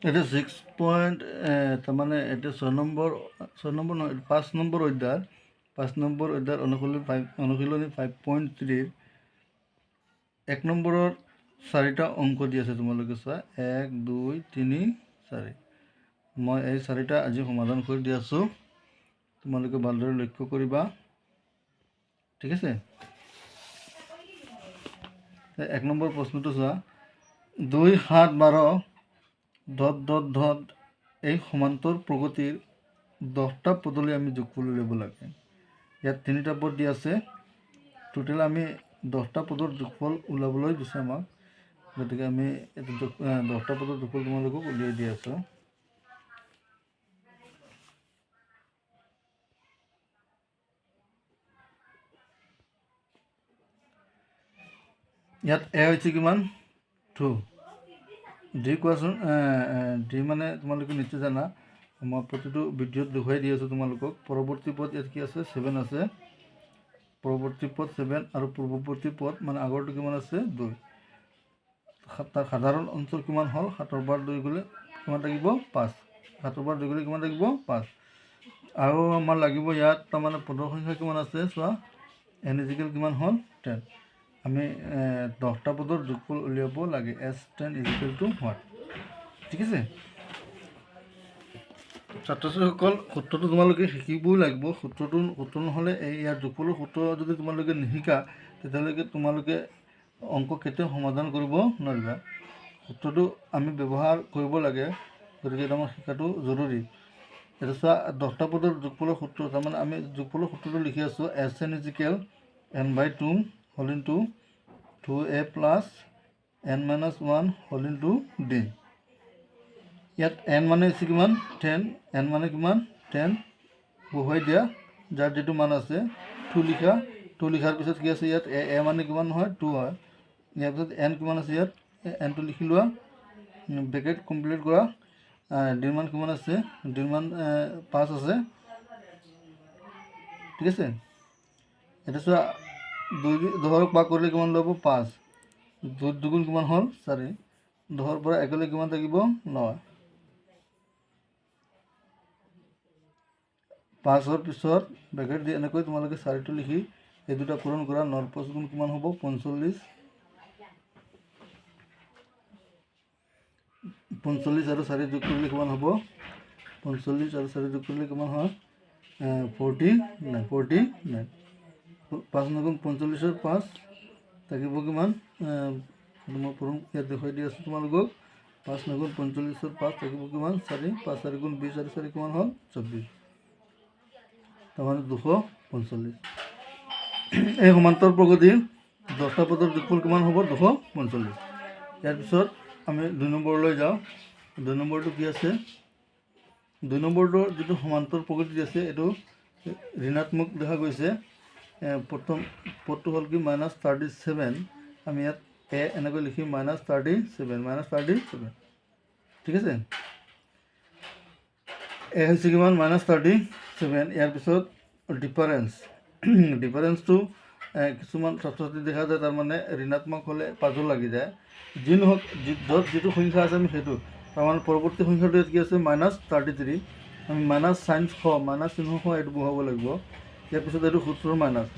এটা 6 তাৰমানে এটা 6 নম্বৰ নহয় 5 নম্বৰ অধ্যায় 5 নম্বৰ অধ্যায়ৰ অনুশীলনী 5.3 1 নম্বৰৰ 4টা অংক দি আছে তোমালোকে চোৱা 1 2 3 4 মই এই 4টা আজি সমাধান কৰি দি আছোঁ তোমালোকে ভালদৰে লক্ষ্য কৰিবা ঠিক আছে 1 নম্বৰ প্ৰশ্নটো চোৱা 2 7 12 ... এই সমান্তর প্রগতির 10টা পদলৈ আমি যোগফল উলিয়াব লাগে ইয়াত 3টা পদ দি আছে টোটাল আমি 10টা পদৰ যোগফল উলিয়াবলৈ দিছে আমাক গতিকে আমি 10টা পদৰ যোগফল তোমালোকক উলিয়াই দি আছোঁ ইয়াত এ হৈছে কিমান 2 ডি কোৱাচোন ডি মানে তোমালোকে নিশ্চয় জানা মই প্ৰতিটো ভিডিঅ'ত দেখুৱাই দি আছোঁ তোমালোকক পৰৱৰ্তী পদ ইয়াত কি আছে 7 আছে পৰৱৰ্তী পদ 7 আৰু পূৰ্বৱৰ্তী পদ মানে আগৰটো কিমান আছে 2 তাৰ সাধাৰণ অঞ্চল কিমান হ'ল 7 বাৰ 2 গ'লে কিমান থাকিব 5 7 বাৰ 2 গ'লে কিমান থাকিব 5 আৰু আমাৰ লাগিব ইয়াত তাৰমানে পদৰ সংখ্যা কিমান আছে চোৱা n ইজিকেল কিমান হ'ল 10 আমি 10টা পদৰ যোগফল উলিয়াব লাগে s10 ইজিকেল টু হোৱাট ঠিক আছে ছাত্ৰ ছাত্ৰীসকল সূত্ৰটো তোমালোকে শিকিবই লাগিব সূত্ৰ নহ'লে এই ইয়াৰ যোগফলৰ সূত্ৰ যদি তোমালোকে নিশিকা তেতিয়ালৈকে তোমালোকে অংক কেতিয়াও সমাধান কৰিব নোৱাৰিবা সূত্ৰটো আমি ব্যৱহাৰ কৰিব লাগে গতিকে এটা আমাৰ শিকাটো জৰুৰী এটা চোৱা 10টা পদৰ যোগফলৰ সূত্ৰ তাৰমানে আমি যোগফলৰ সূত্ৰটো লিখি আছোঁ sn is equal n/2 whole into 2a plus n-1 whole into d ইয়াত n মানে হৈছে কিমান 10 n মানে কিমান 10 বহুৱাই দিয়া যাৰ যেটো মান আছে 2 লিখা 2 লিখাৰ পিছত কি আছে ইয়াত a মানে কিমান হয় 2 হয় ইয়াৰ পিছত n কিমান আছে ইয়াত n টো লিখি লোৱা ব্ৰেকেট কমপ্লিট কৰা d মান কিমান আছে d মান 5 আছে ঠিক আছে এটা চোৱা 10ক ভাগ কৰিলে কিমান ল'ব 5 2 দুগুণ কিমান হ'ল 4 10ৰ পৰা 1 লৈ কিমান থাকিব 9 5ৰ পিছত ব্ৰেকেট দি এনেকৈ তোমালোকে 4টো লিখি এই দুটা পূৰণ কৰা 9 + 5 কিমান হ'ব 45 আৰু 4 যোগ কৰিলে কিমান হ'ব 45 আৰু 4 যোগ কৰিলে কিমান হয় 49 5 9 45ৰ 5 থাকিব কিমান মই পূৰণ ইয়াত দেখুৱাই দি আছোঁ তোমালোকক 5 9 45ৰ 5 থাকিব কিমান 4 5 4 × 20 আৰু 4 কিমান হ'ল 24 তাৰমানে 245 এই সমান্তৰ প্ৰগতিৰ 10টা পদৰ যোগফল কিমান হ'ব 245 ইয়াৰ পিছত আমি 2 নম্বৰলৈ যাওঁ 2 নম্বৰটো কি আছে 2 নম্বৰটোৰ যিটো সমান্তৰ প্ৰগতি আছে এইটো ঋণাত্মক দেখা গৈছে প্ৰথম পদটো হ'ল কি -37 আমি ইয়াত এ এনেকৈ লিখিম -37 ঠিক আছে এ হৈছে কিমান -37 ইয়াৰ পিছত ডিফাৰেন্সটো কিছুমান ছাত্ৰ ছাত্ৰী দেখা যায় তাৰমানে ঋণাত্মক হ'লে পাজল লাগি যায় যি নহওক য'ত যিটো সংখ্যা আছে আমি সেইটো তাৰমানে পৰৱৰ্তী সংখ্যাটো কি আছে -33 আমি মাইনাছ চিহ্ন এইটো বহাব লাগিব ইয়াৰ পিছত এইটো সূত্ৰৰ মাইনাছ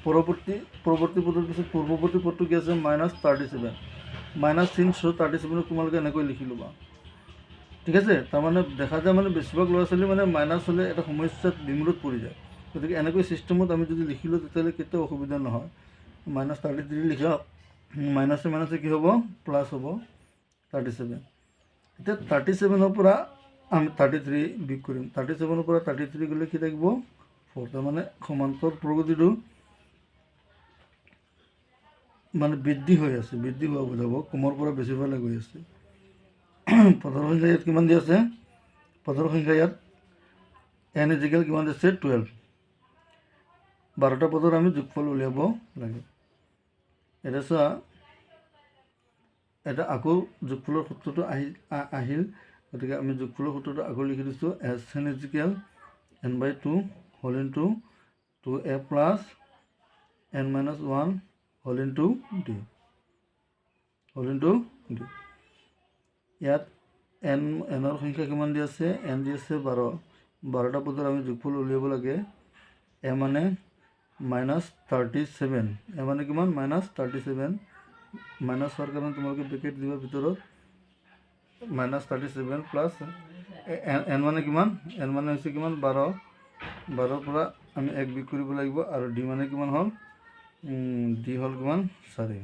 পৰৱৰ্তী পদৰ পিছত পূৰ্বৱৰ্তী পদটো কি আছে -37 মাইনাছ চিহ্ন 37 তোমালোকে এনেকৈ লিখি ল'বা ঠিক আছে তাৰমানে দেখা যায় মানে বেছিভাগ ল'ৰা ছোৱালী মানে মাইনাছ হ'লে এটা সমস্যাত বিমূৰত পৰি যায় গতিকে এনেকৈ চিষ্টেমত আমি যদি লিখিলোঁ তেতিয়াহ'লে কেতিয়াও অসুবিধা নহয় -33 লিখা মাইনাছে কি হ'ব প্লাছ হ'ব 37 এতিয়া 37ৰ পৰা আমি 33 বিয়োগ কৰিম 37ৰ পৰা 33 গ'লে কি থাকিব 4 তাৰমানে সমান্তৰ প্ৰগতিটো মানে বৃদ্ধি হোৱা বুজাব কমৰ পৰা বেছিফালে গৈ আছে পদৰ সংখ্যা ইয়াত কিমান দি আছে পদৰ সংখ্যা ইয়াত n ইজিকেল কিমান দিছে 12 12টা পদৰ আমি যোগফল উলিয়াব লাগে এটা চোৱা এটা আকৌ যোগফলৰ সূত্ৰটো আহিল গতিকে আমি যোগফলৰ সূত্ৰটো আকৌ লিখি দিছোঁ sn is equal n/2 whole into 2a plus n-1 whole into d ইয়াত এনৰ সংখ্যা কিমান দি আছে এন দি আছে 12 12টা পদৰ আমি যোগফল উলিয়াব লাগে এ মানে -37 এ মানে কিমান -37 মাইনাছ হোৱাৰ কাৰণে তোমালোকে ব্ৰেকেট দিবা ভিতৰত -37 প্লাছ এন মানে কিমান এন মানে হৈছে কিমান 12 পৰা আমি 1 বিয়োগ কৰিব লাগিব আৰু ডি মানে কিমান হ'ল ডি হ'ল কিমান 4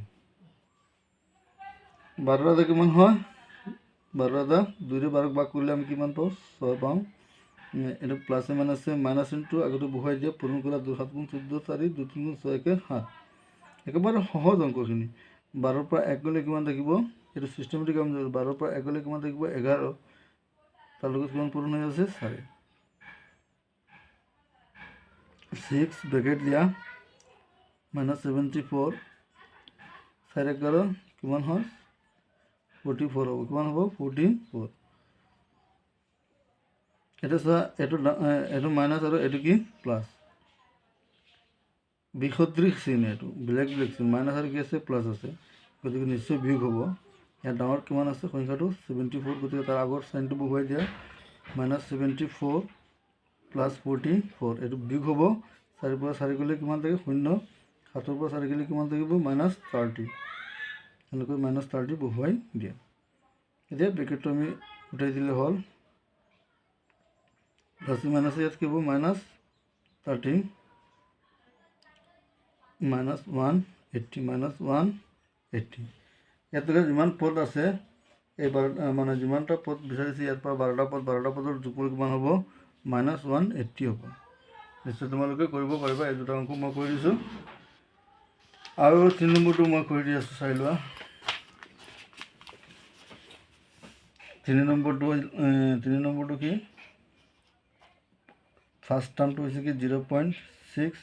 12 কিমান হয় 12 2 12 ভাগ কৰিলে আমি কিমান পাওঁ 6 পাওঁ এটা প্লাছে মাইনাছে মাইনাছ ইনটু আগতে বহুৱাই দিয়া পূৰণ কৰা 2 7 গুণ 14 4 2 3 গুণ 6 কে 7 একেবাৰে সহজ অংকখিনি 12 পৰা 1 গ'লে কিমান থাকিব এইটো চিষ্টেমেটিক কাম 12 পৰা 1 গ'লে কিমান থাকিব 11 তাৰ লগত কিমান পূৰণ হৈ আছে 4 6 ব্ৰেকেট দিয়া -74 4 11 কিমান হয় 44 হ'ব কিমান হ'ব 44 এটা চোৱা এইটো মাইনাছ আৰু এইটো কি প্লাছ বিসদৃশ চিন এইটো বেলেগ চিন মাইনাছ আৰু কি আছে প্লাছ আছে গতিকে নিশ্চয় বিয়োগ হ'ব ইয়াত ডাঙৰ কিমান আছে সংখ্যাটো 74 গতিকে তাৰ আগৰ চাইনটো বহুৱাই দিয়া -74 প্লাছ 44 এইটো বিয়োগ হ'ব 4 পৰা 4 গ'লে কিমান থাকে 0 7 পৰা 4 গ'লে কিমান থাকিব -30 এনেকৈ -30 বহুৱাই দিয়া এতিয়া ব্ৰেকেটটো আমি উঠাই দিলে হ'ল প্লাছ মাইনাছ ইয়াত কি হ'ব -30 -180 ইয়াত যিমান পদ আছে এই মানে যিমানটা পদ বিচাৰিছে ইয়াৰ পৰা 12টা পদৰ যোগফল কিমান হ'ব -180 হ'ব নিশ্চয় তোমালোকে কৰিব পাৰিবা এই দুটা অংক মই কৰি দিছোঁ আৰু 3 নম্বৰটো মই কৰি দি আছোঁ চাই লোৱা 3 নম্বৰটো কি ফাৰ্ষ্ট টাৰ্মটো হৈছে কি 0.6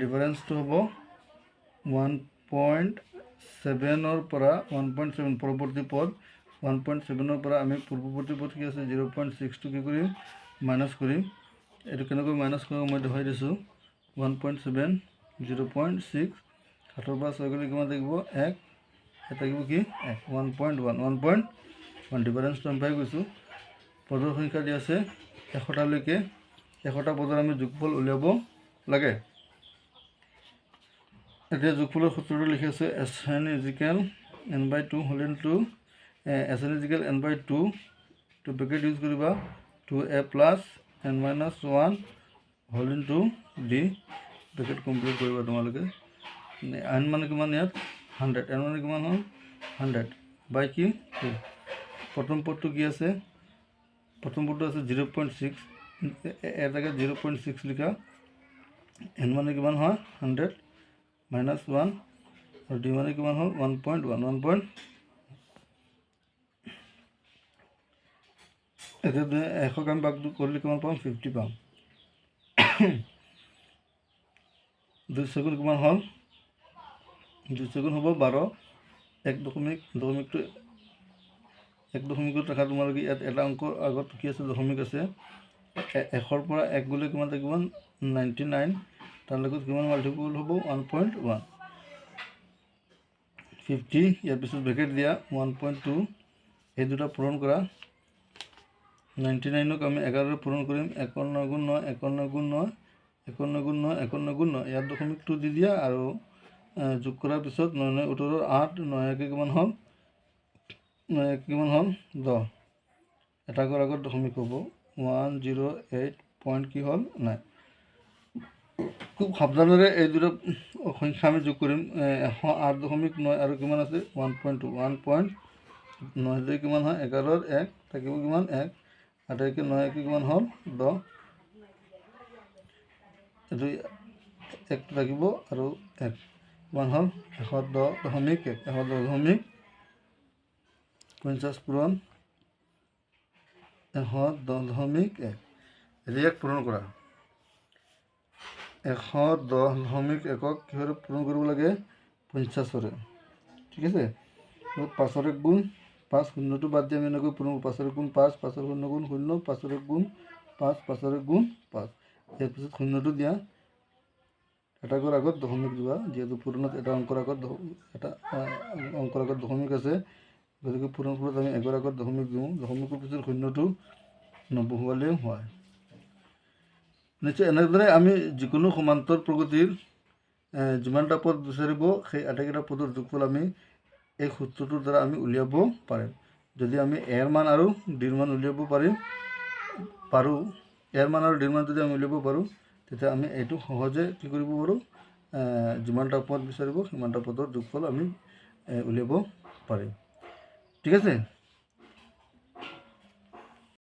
ডিফাৰেঞ্চটো হ'ব 1.7 পৰা 1.7 পৰৱৰ্তী পদ 1.7 পৰা আমি পূৰ্বৱৰ্তী পদ কি আছে 0.6টো কি কৰিম মাইনাছ কৰিম এইটো কেনেকৈ মাইনাছ কৰিব মই দেখাই দিছোঁ 1.7 0.6 7 পৰা 6 গ'লে কিমান থাকিব 1 থাকিব কি 1.1 ডিফাৰেঞ্চটো আমি পাই গৈছোঁ পদৰ সংখ্যা দি আছে 100টালৈকে 100টা পদৰ আমি যোগফল উলিয়াব লাগে এতিয়া যোগফলৰ সূত্ৰটো লিখি আছে SN = n/2 whole into SN = n/2 to bracket use কৰিবা 2a + n - 1 হোল ইনটু d ব্ৰেকেট কমপ্লিট কৰিবা তোমালোকে n মানে কিমান ইয়াত 100 n মানে কিমান হ'ল 100 বাই কি 2 প্ৰথম পদটো কি আছে প্ৰথম পদটো আছে 0.6 এটাকে 0.6 লিখা n মানে কিমান হয় 100 -1 আৰু d মানে কিমান হ'ল 1.1 এতিয়া 100 আমি ভাগ কৰিলে কিমান পাম 50 পাম 2 চেগুণ কিমান হ'ল 2 চেগুণ হ'ব 12 1 দশমিকত ৰাখা তোমালোকে ইয়াত এটা অংকৰ আগত কি আছে দশমিক আছে 100 পৰা 1 গ'লে কিমান থাকিব 99 তাৰ লগত কিমান মাল্টিপল হ'ব 1.1 50 ইয়াৰ পিছত ব্ৰেকেট দিয়া 1.2 এই দুটা পূৰণ কৰা 99ক আমি 11ৰে পূৰণ কৰিম 51 গুণ 9 51 গুণ 9 51 গুণ 9 51 গুণ 9 ইয়াত দশমিকটো দি দিয়া আৰু যোগ কৰাৰ পিছত 9 9 18 8 9 1 কিমান হ'ল 9 1 কিমান হ'ল 10 এটা আগৰ আগত দশমিক হ'ব 108 পইণ্ট কি হ'ল 9 খুব সাৱধানেৰে এই দুটা সংখ্যা আমি যোগ কৰিম 108.9 আৰু কিমান আছে 1.2 1.9 কিমান হয় 11ৰ 1 থাকিব কিমান 1 8 9 কিমান হ'ল 10 এইটো 1 থাকিব আৰু 1 কিমান হ'ল 110.1 পূৰণ 110.1 এতিয়া পূৰণ কৰা 110.1ক কিহৰে পূৰণ কৰিব লাগে 50ৰে ঠিক আছে 5ৰ 1 গুণ 5 শূন্যটো বাদ দি আমি এনেকৈ পূৰণ 5ৰ 1 গুণ 5 5ৰ 0 গুণ 0 5ৰ 1 গুণ 5 5ৰ 1 গুণ 5 ইয়াৰ পিছত শূন্যটো দিয়া এটা অঙ্কৰ আগত দশমিক দিবা, যিহেতু পূৰণত এটা অঙ্কৰ আগত এটা অঙ্কৰ আগত দশমিক আছে, গতিকে পূৰণত আমি 1 আগত দশমিক দিওঁ, দশমিকৰ পিছত শূন্যটো নবহোৱালেও হয়। নিশ্চয় এনেদৰে আমি যিকোনো সমান্তৰ প্ৰগতিৰ যিমানটা পদ বিচাৰিব সেই আটাইকেইটা পদৰ যোগফল আমি এই সূত্ৰটোৰ দ্বাৰা আমি উলিয়াব পাৰিম। যদি আমি এৰ মান আৰু ডিৰ মান উলিয়াব পাৰোঁ, এৰ মান আৰু ডিৰ মান যদি আমি উলিয়াব পাৰোঁ, তেতিয়া আমি এইটো সহজে কি কৰিব পাৰোঁ, যিমানটা পদ বিচাৰিব সিমানটা পদৰ যোগফল আমি উলিয়াব পাৰিম। ঠিক আছে।